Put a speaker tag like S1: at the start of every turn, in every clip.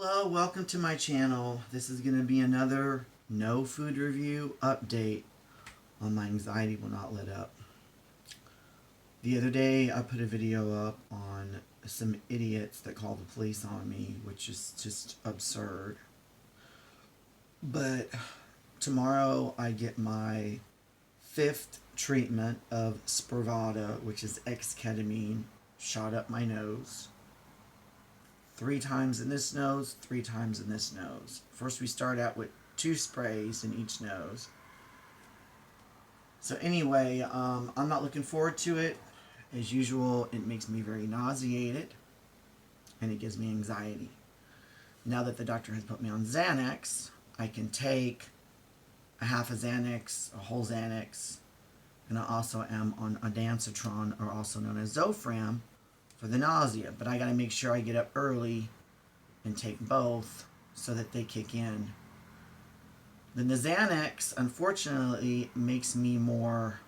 S1: Hello, welcome to my channel. This is going to be another no food review update on my anxiety will not let up. The other day I put a video up on some idiots that called the police on me, which is just absurd. But tomorrow I get my 5th treatment of Spravato, which is X-ketamine, shot up my nose. 3 times in this nose, 3 times in this nose. First we start out with 2 sprays in each nose. So anyway, I'm not looking forward to it. As usual, it makes me very nauseated and it gives me anxiety. Now that the doctor has put me on Xanax, I can take a half a Xanax, a whole Xanax, and I also am on ondansetron, or also known as Zofran, for the nausea. But I got to make sure I get up early and take both so that they kick in. Then the Xanax, unfortunately, makes me more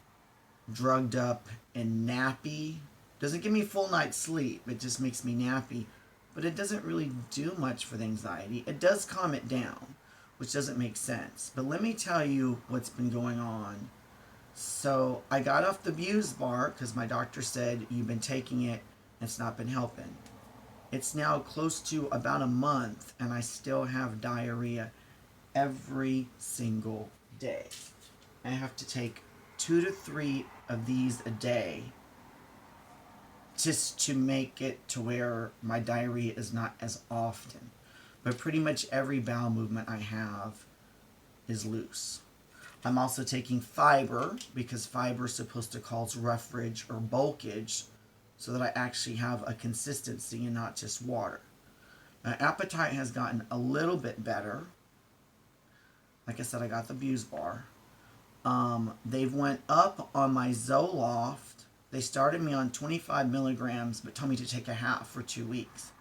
S1: drugged up and nappy. Doesn't give me full night's sleep. It just makes me nappy. But it doesn't really do much for the anxiety. It does calm it down, which doesn't make sense. But let me tell you what's been going on. So I got off the BuseBar because my doctor said you've been taking it and it's not been helping. It's now close to about a month and I still have diarrhea every single day. I have to take 2 to 3 of these a day just to make it to where my diarrhea is not as often. But pretty much every bowel movement I have is loose. I'm also taking fiber because fiber is supposed to cause roughage or bulkage so that I actually have a consistency and not just water. My appetite has gotten a little bit better. Like I said, I got the BuseBar. They've went up on my Zoloft. They started me on 25 milligrams but told me to take a half for 2 weeks.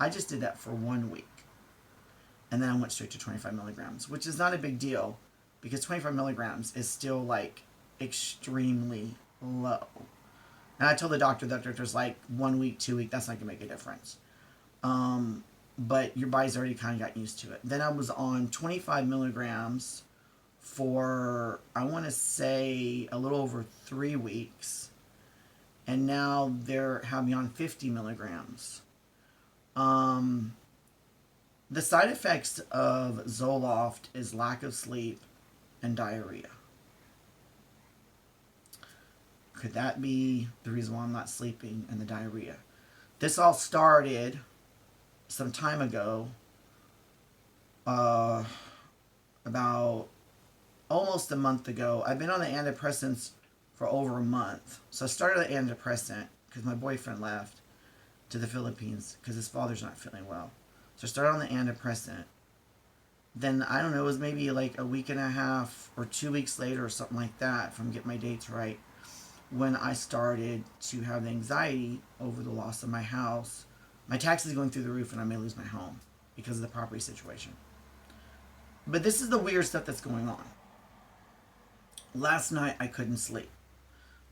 S1: I just did that for 1 week. And then I went straight to 25 milligrams, which is not a big deal because 25 milligrams is still like extremely low. And I told the doctor's like 1 week, 2 week, that's not going to make a difference. But your body's already kind of got used to it. Then I was on 25 milligrams for, I want to say, a little over 3 weeks. And now they're having me on 50 milligrams. The side effects of Zoloft is lack of sleep and diarrhea. Could that be the reason why I'm not sleeping and the diarrhea? This all started some time ago, about almost a month ago. I've been on the antidepressants for over a month. So I started the antidepressant because my boyfriend left to the Philippines because his father's not feeling well. So I started on the antidepressant. Then, I don't know, it was maybe like a week and a half or 2 weeks later or something like that, if I'm getting my dates right, when I started to have the anxiety over the loss of my house. My taxes are going through the roof and I may lose my home because of the property situation. But this is the weird stuff that's going on. Last night I couldn't sleep.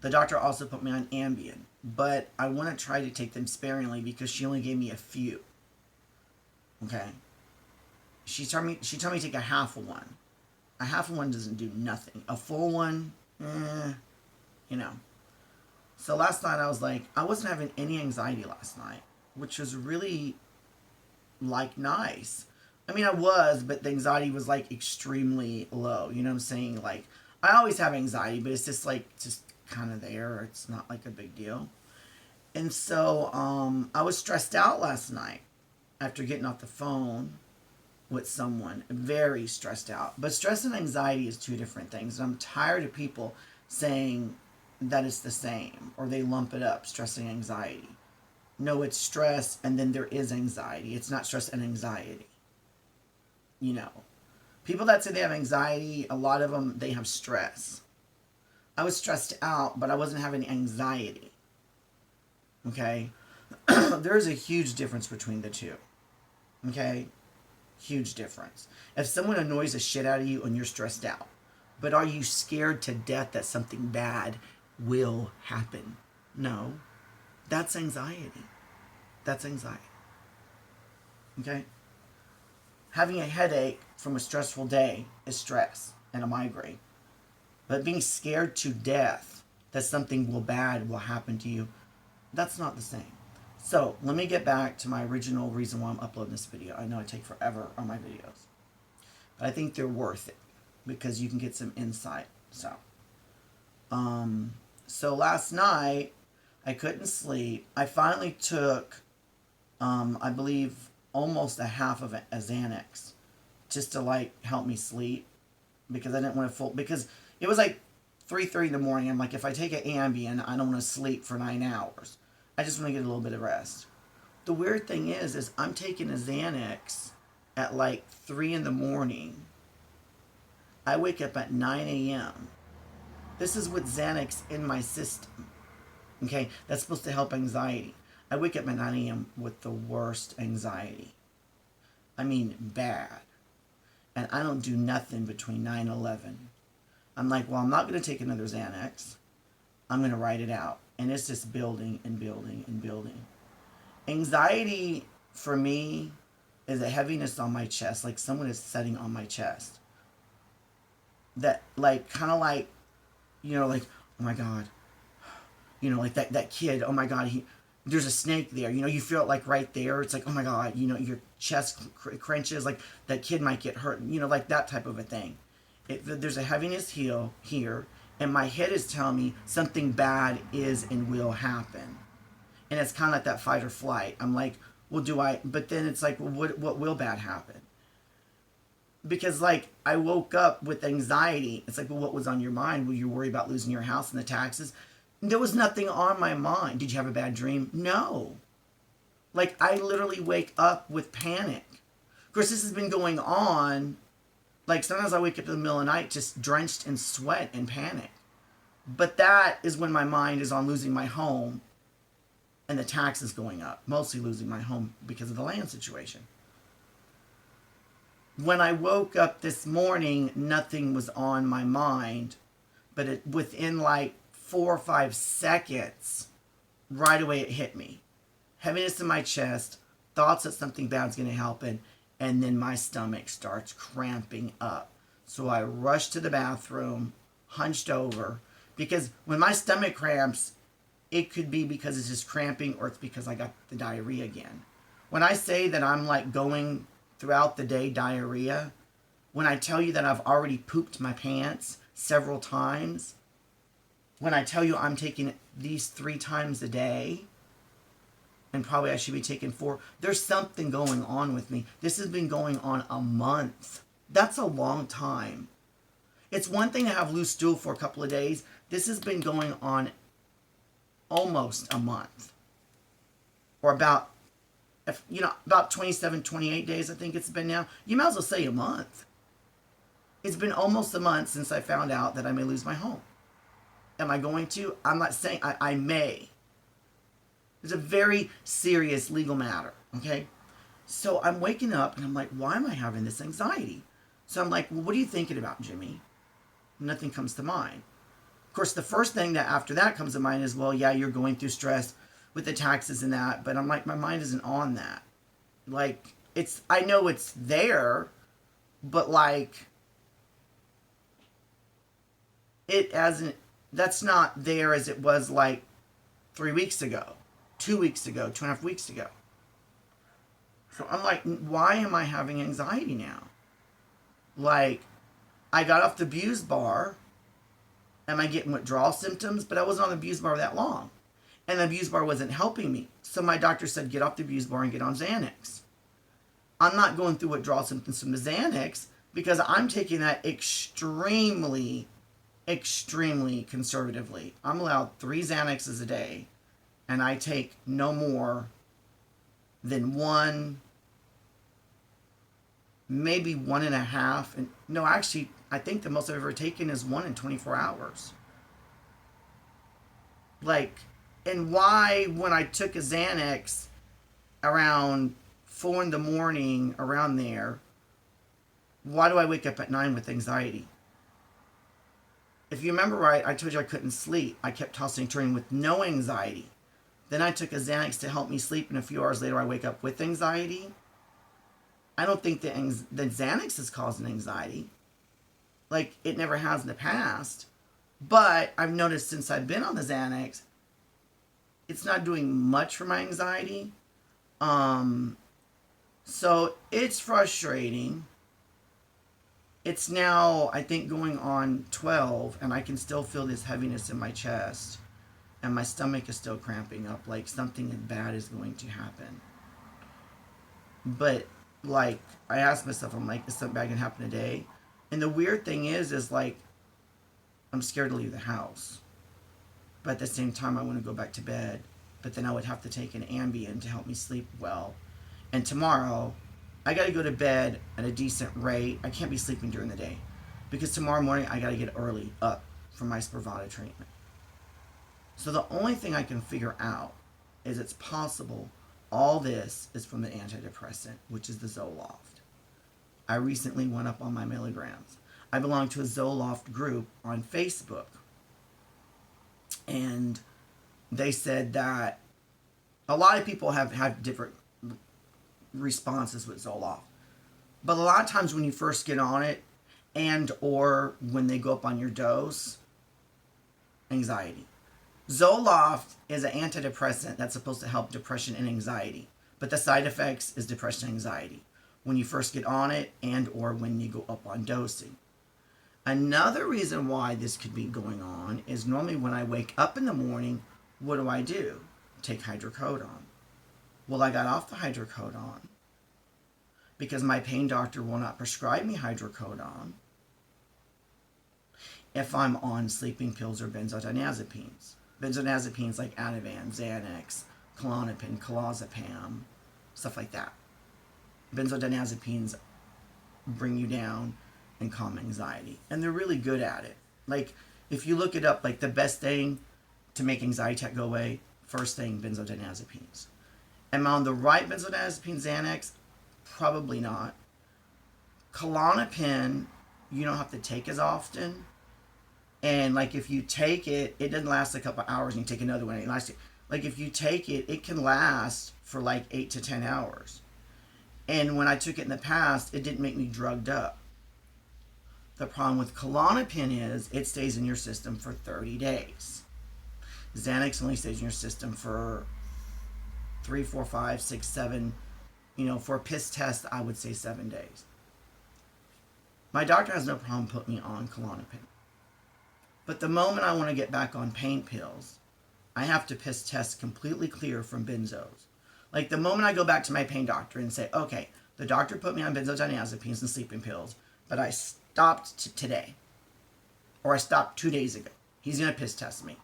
S1: The doctor also put me on Ambien, but I want to try to take them sparingly because she only gave me a few. Okay? She told me to take a half of one. A half of one doesn't do nothing. A full one, you know. So last night I was like, I wasn't having any anxiety last night, which was really, like, nice. I mean, I was, but the anxiety was, like, extremely low. You know what I'm saying? Like, I always have anxiety, but it's just, like, just kind of there. It's not, like, a big deal. And so, I was stressed out last night after getting off the phone with someone. Very stressed out. But stress and anxiety is 2 different things. And I'm tired of people saying that it's the same, or they lump it up, stress and anxiety. No, it's stress and then there is anxiety. It's not stress and anxiety. You know, people that say they have anxiety, a lot of them, they have stress. I was stressed out, but I wasn't having anxiety. Okay? There's a huge difference between the two. Okay? Huge difference. If someone annoys the shit out of you and you're stressed out, but are you scared to death that something bad will happen? No. That's anxiety. That's anxiety. Okay? Having a headache from a stressful day is stress and a migraine. But being scared to death that something bad will happen to you, that's not the same. So let me get back to my original reason why I'm uploading this video. I know I take forever on my videos, but I think they're worth it because you can get some insight. So last night I couldn't sleep. I finally took, I believe, almost a half of a Xanax just to like help me sleep because I didn't want to because it was like 3:30 in the morning. I'm like, if I take an Ambien, I don't want to sleep for 9 hours. I just want to get a little bit of rest. The weird thing is I'm taking a Xanax at like 3 in the morning. I wake up at 9 a.m. This is with Xanax in my system. Okay, that's supposed to help anxiety. I wake up at 9 a.m. with the worst anxiety. I mean, bad. And I don't do nothing between 9 and 11. I'm like, well, I'm not going to take another Xanax. I'm going to write it out. And it's just building and building and building. Anxiety, for me, is a heaviness on my chest, like someone is sitting on my chest. That, like, kind of like, like, oh my God. Like that kid, oh my God, there's a snake there. You feel it like right there. It's like, oh my God, your chest clenches, like that kid might get hurt, like that type of a thing. There's a heaviness here, and my head is telling me something bad is and will happen. And it's kind of like that fight or flight. I'm like, well, but then it's like, well, what will bad happen? Because, like, I woke up with anxiety. It's like, well, what was on your mind? Were you worried about losing your house and the taxes? There was nothing on my mind. Did you have a bad dream? No. Like, I literally wake up with panic. Of course, this has been going on. Like, sometimes I wake up in the middle of the night just drenched in sweat and panic. But that is when my mind is on losing my home and the taxes going up. Mostly losing my home because of the land situation. When I woke up this morning, nothing was on my mind. But within like 4 or 5 seconds, right away it hit me. Heaviness in my chest, thoughts that something bad's going to happen, and then my stomach starts cramping up. So I rushed to the bathroom, hunched over, because when my stomach cramps, it could be because it's just cramping or it's because I got the diarrhea again. When I say that I'm like going throughout the day diarrhea, when I tell you that I've already pooped my pants several times, when I tell you I'm taking these 3 times a day, and probably I should be taking 4, there's something going on with me. This has been going on a month. That's a long time. It's one thing to have loose stool for a couple of days. This has been going on almost a month. Or about 27, 28 days, I think it's been now. You might as well say a month. It's been almost a month since I found out that I may lose my home. Am I going to? I'm not saying I may. It's a very serious legal matter, okay? So I'm waking up and I'm like, why am I having this anxiety? So I'm like, well, what are you thinking about, Jimmy? Nothing comes to mind. Of course, the first thing that after that comes to mind is, well, yeah, you're going through stress with the taxes and that, but I'm like, my mind isn't on that. Like, I know it's there, but like, that's not there as it was like 3 weeks ago, 2 weeks ago, 2.5 weeks ago. So I'm like, why am I having anxiety now? Like, I got off the Buz bar. Am I getting withdrawal symptoms? But I wasn't on the Buz bar that long. And the Buz bar wasn't helping me. So my doctor said, get off the Buz bar and get on Xanax. I'm not going through withdrawal symptoms from the Xanax because I'm taking that extremely conservatively. I'm allowed 3 Xanaxes a day, and I take no more than 1, maybe 1.5. And no, actually, I think the most I've ever taken is 1 in 24 hours. Like, and why, when I took a Xanax around 4 in the morning, around there, why do I wake up at 9 with anxiety? If you remember right, I told you I couldn't sleep. I kept tossing and turning with no anxiety. Then I took a Xanax to help me sleep, and a few hours later I wake up with anxiety. I don't think the Xanax is causing anxiety. Like, it never has in the past. But I've noticed since I've been on the Xanax, it's not doing much for my anxiety. So it's frustrating. It's now, I think, going on 12, and I can still feel this heaviness in my chest. And my stomach is still cramping up, like something bad is going to happen. But, like, I asked myself, I'm like, is something bad going to happen today? And the weird thing is like, I'm scared to leave the house. But at the same time, I want to go back to bed. But then I would have to take an Ambien to help me sleep well. And tomorrow, I got to go to bed at a decent rate. I can't be sleeping during the day. Because tomorrow morning, I got to get early up for my Spravato treatment. So the only thing I can figure out is it's possible all this is from the antidepressant, which is the Zoloft. I recently went up on my milligrams. I belong to a Zoloft group on Facebook. And they said that a lot of people have different responses with Zoloft. But a lot of times when you first get on it and or when they go up on your dose, anxiety. Zoloft is an antidepressant that's supposed to help depression and anxiety. But the side effects is depression and anxiety when you first get on it and or when you go up on dosing. Another reason why this could be going on is normally when I wake up in the morning, what do? Take hydrocodone. Well, I got off the hydrocodone because my pain doctor will not prescribe me hydrocodone if I'm on sleeping pills or benzodiazepines. Benzodiazepines like Ativan, Xanax, Klonopin, clozapam, stuff like that. Benzodiazepines bring you down and calm anxiety. And they're really good at it. Like, if you look it up, like the best thing to make anxiety attack go away, first thing, benzodiazepines. Am I on the right benzodiazepine Xanax? Probably not. Klonopin, you don't have to take as often. And like if you take it, it doesn't last a couple hours and you take another one. It lasts, like if you take it, it can last for like 8 to 10 hours. And when I took it in the past, it didn't make me drugged up. The problem with Klonopin is it stays in your system for 30 days. Xanax only stays in your system for 3, 4, 5, 6, 7, for a piss test, I would say 7 days. My doctor has no problem putting me on Klonopin. But the moment I want to get back on pain pills, I have to piss test completely clear from benzos. Like the moment I go back to my pain doctor and say, okay, the doctor put me on benzodiazepines and sleeping pills, but I stopped today. Or I stopped 2 days ago. He's going to piss test me.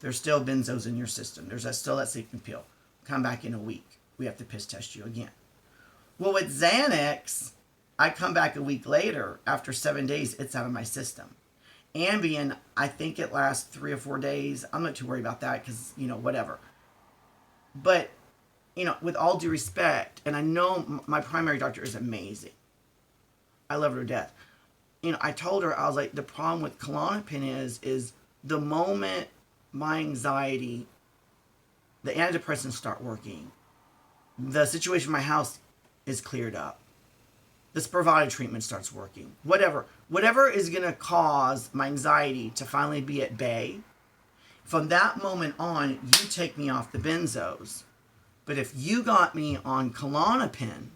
S1: There's still benzos in your system. There's still that sleeping pill. Come back in a week. We have to piss test you again. Well, with Xanax, I come back a week later. After 7 days, it's out of my system. Ambien, I think it lasts 3 or 4 days. I'm not too worried about that because, whatever. But, with all due respect, and I know my primary doctor is amazing. I love her to death. I told her, I was like, the problem with Klonopin is the moment my anxiety, the antidepressants start working, the situation in my house is cleared up. The Spravato treatment starts working. Whatever is going to cause my anxiety to finally be at bay, from that moment on, you take me off the benzos. But if you got me on Klonopin,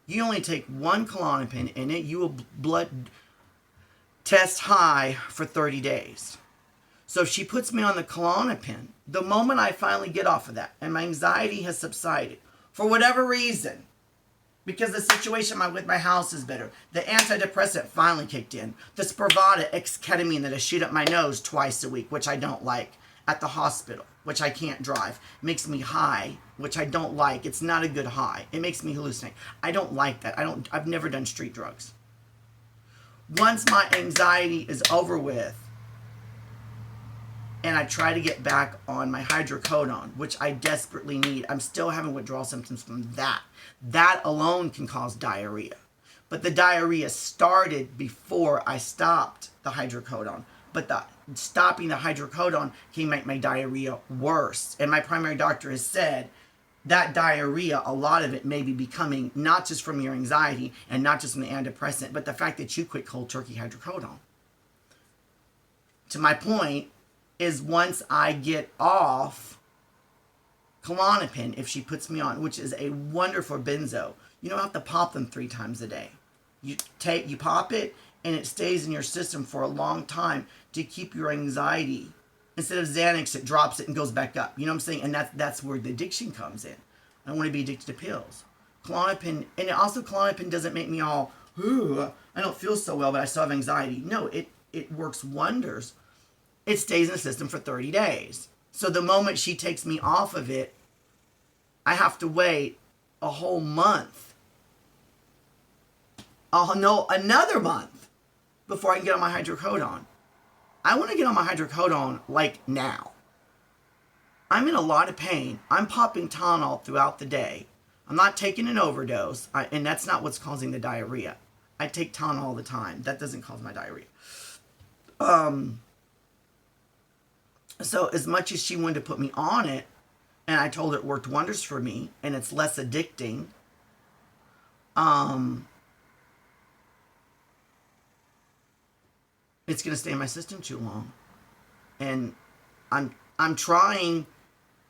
S1: you only take one Klonopin and you will blood test high for 30 days. So if she puts me on the Klonopin, the moment I finally get off of that and my anxiety has subsided, for whatever reason, because the situation with my house is better, the antidepressant finally kicked in, the Spravato ketamine that I shoot up my nose twice a week, which I don't like, at the hospital, which I can't drive, makes me high, which I don't like. It's not a good high. It makes me hallucinate. I don't like that. I've never done street drugs. Once my anxiety is over with, and I try to get back on my hydrocodone, which I desperately need. I'm still having withdrawal symptoms from that. That alone can cause diarrhea. But the diarrhea started before I stopped the hydrocodone. But stopping the hydrocodone can make my diarrhea worse. And my primary doctor has said, that diarrhea, a lot of it may be becoming not just from your anxiety and not just from the antidepressant, but the fact that you quit cold turkey hydrocodone. To my point is, once I get off Klonopin, if she puts me on, which is a wonderful benzo, you don't have to pop them 3 times a day. You pop it, and it stays in your system for a long time to keep your anxiety. Instead of Xanax, it drops it and goes back up. You know what I'm saying? And that's where the addiction comes in. I don't want to be addicted to pills. Klonopin, and also Klonopin doesn't make me all, ooh, I don't feel so well, but I still have anxiety. No, it works wonders. It stays in the system for 30 days. So the moment she takes me off of it, I have to wait a whole month. Oh no, another month before I can get on my hydrocodone. I want to get on my hydrocodone like now. I'm in a lot of pain. I'm popping Tylenol throughout the day. I'm not taking an overdose, and that's not what's causing the diarrhea. I take Tylenol all the time. That doesn't cause my diarrhea. So as much as she wanted to put me on it, and I told her it worked wonders for me, and it's less addicting, it's going to stay in my system too long. And I'm trying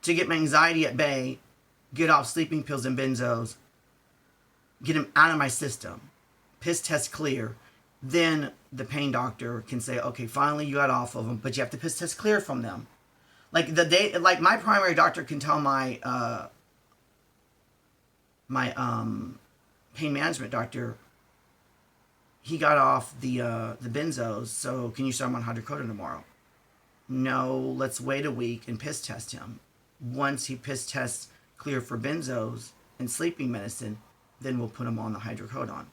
S1: to get my anxiety at bay, get off sleeping pills and benzos, get them out of my system, piss test clear. Then the pain doctor can say, okay, finally you got off of them, but you have to piss test clear from them. Like my primary doctor can tell my pain management doctor, he got off the benzos, so can you start him on hydrocodone tomorrow? No, let's wait a week and piss test him. Once he piss tests clear for benzos and sleeping medicine, then we'll put him on the hydrocodone.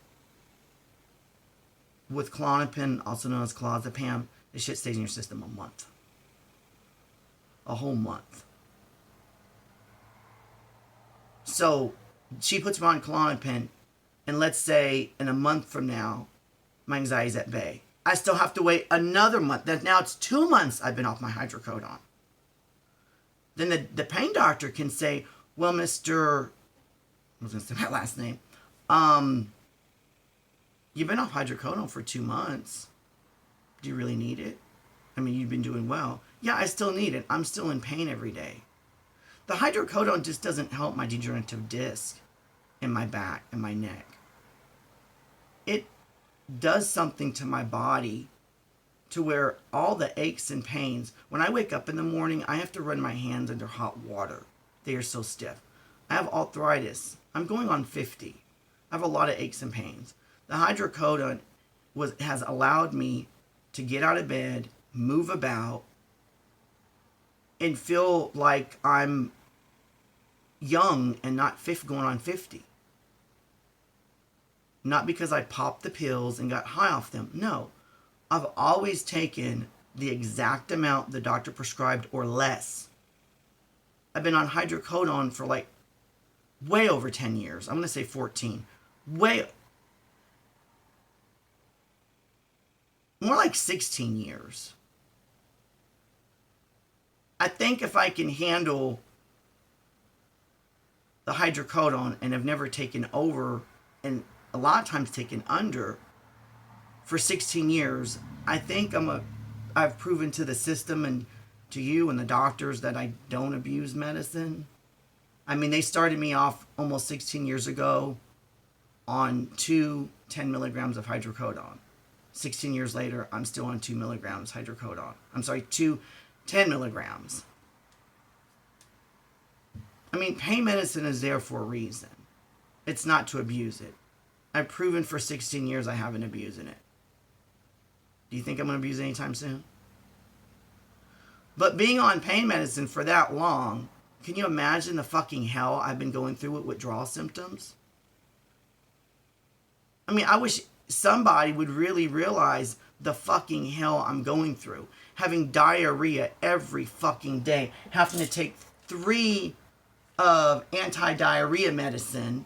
S1: With Klonopin, also known as clozapam, this shit stays in your system a month. A whole month. So she puts me on Klonopin, and let's say in a month from now, my anxiety's at bay. I still have to wait another month. Now it's 2 months I've been off my hydrocodone. Then the pain doctor can say, well, Mr. I was going to say my last name. You've been off hydrocodone for 2 months. Do you really need it? I mean, you've been doing well. Yeah, I still need it. I'm still in pain every day. The hydrocodone just doesn't help my degenerative disc in my back and my neck. It does something to my body to where all the aches and pains, when I wake up in the morning, I have to run my hands under hot water. They are so stiff. I have arthritis. I'm going on 50. I have a lot of aches and pains. The hydrocodone has allowed me to get out of bed, move about, and feel like I'm young and not going on 50. Not because I popped the pills and got high off them. No. I've always taken the exact amount the doctor prescribed or less. I've been on hydrocodone for like way over 10 years. I'm going to say 14. More like 16 years. I think if I can handle the hydrocodone and have never taken over and a lot of times taken under for 16 years, I think I've proven to the system and to you and the doctors that I don't abuse medicine. I mean, they started me off almost 16 years ago on 2 10 milligrams of hydrocodone. 16 years later, I'm still on 2 milligrams hydrocodone. I'm sorry, 2 10 milligrams. I mean, pain medicine is there for a reason. It's not to abuse it. I've proven for 16 years I haven't abused it. Do you think I'm going to abuse it anytime soon? But being on pain medicine for that long, can you imagine the fucking hell I've been going through with withdrawal symptoms? I mean, I wish somebody would really realize the fucking hell I'm going through. Having diarrhea every fucking day. Having to take 3 of anti-diarrhea medicine.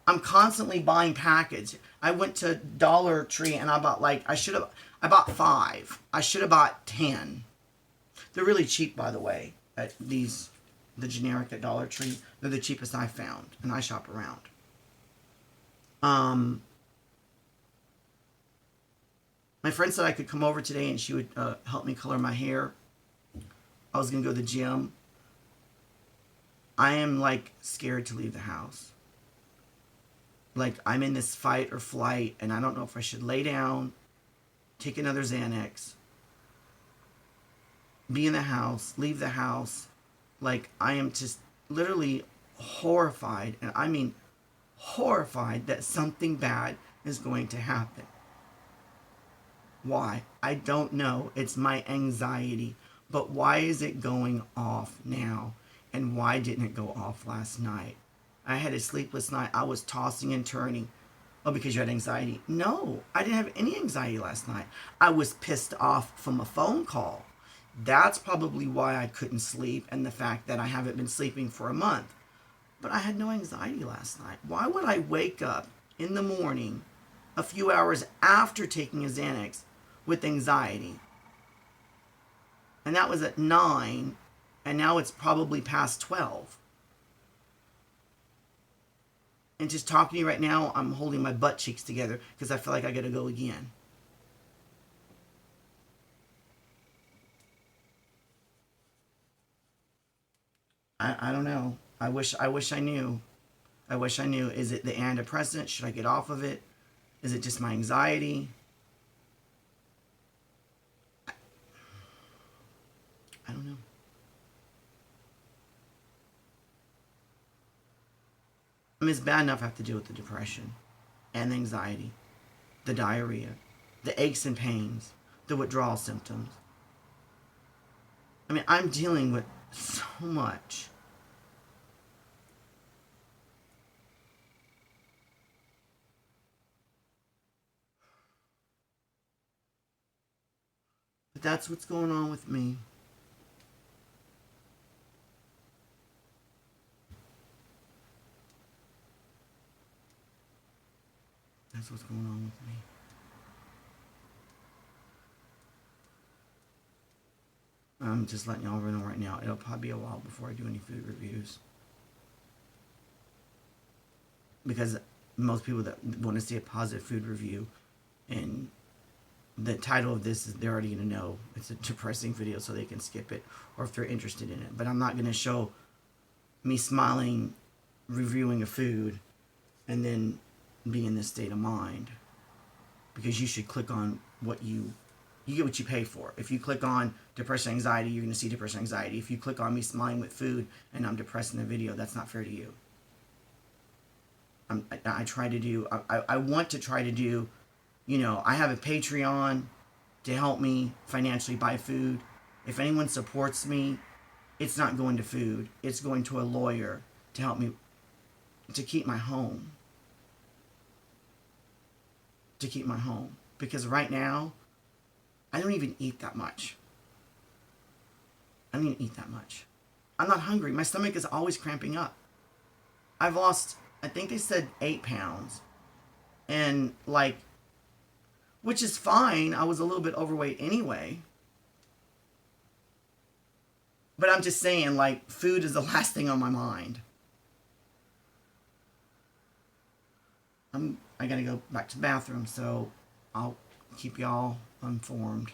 S1: I'm constantly buying packets. I went to Dollar Tree and I bought I bought 5. I should have bought 10. They're really cheap, by the way, at these the generic at Dollar Tree. They're the cheapest I found, and I shop around. My friend said I could come over today and she would help me color my hair. I was going to go to the gym. I am like scared to leave the house. Like I'm in this fight or flight and I don't know if I should lay down, take another Xanax, be in the house, leave the house. Like I am just literally horrified, and I mean horrified that something bad is going to happen. Why? I don't know. It's my anxiety. But why is it going off now? And why didn't it go off last night? I had a sleepless night. I was tossing and turning. Oh, because you had anxiety? No, I didn't have any anxiety last night. I was pissed off from a phone call. That's probably why I couldn't sleep, and the fact that I haven't been sleeping for a month. But I had no anxiety last night. Why would I wake up in the morning, a few hours after taking a Xanax, with anxiety? And that was at 9, and now it's probably past 12. And just talking to you right now, I'm holding my butt cheeks together because I feel like I gotta go again. I don't know. I wish I knew. I wish I knew. Is it the antidepressant? Should I get off of it? Is it just my anxiety? I don't know. I mean, it's bad enough I have to deal with the depression and the anxiety, the diarrhea, the aches and pains, the withdrawal symptoms. I mean, I'm dealing with so much. But that's what's going on with me. That's what's going on with me. I'm just letting y'all know right now. It'll probably be a while before I do any food reviews. Because most people that want to see a positive food review, and the title of this is, they're already going to know it's a depressing video, so they can skip it, or if they're interested in it. But I'm not going to show me smiling, reviewing a food, and then be in this state of mind. Because you should click on what you get what you pay for. If you click on depression, anxiety, you're going to see depression, anxiety. If you click on me smiling with food and I'm depressed in the video, that's not fair to you. I try to do, I want to try to do, you know, I have a Patreon to help me financially buy food. If anyone supports me, it's not going to food. It's going to a lawyer to help me to keep my home. To keep my home. Because right now, I don't even eat that much. I don't even eat that much. I'm not hungry. My stomach is always cramping up. I've lost, I think they said 8 pounds. And like, which is fine. I was a little bit overweight anyway. But I'm just saying, like, food is the last thing on my mind. I gotta go back to the bathroom, so I'll keep y'all informed.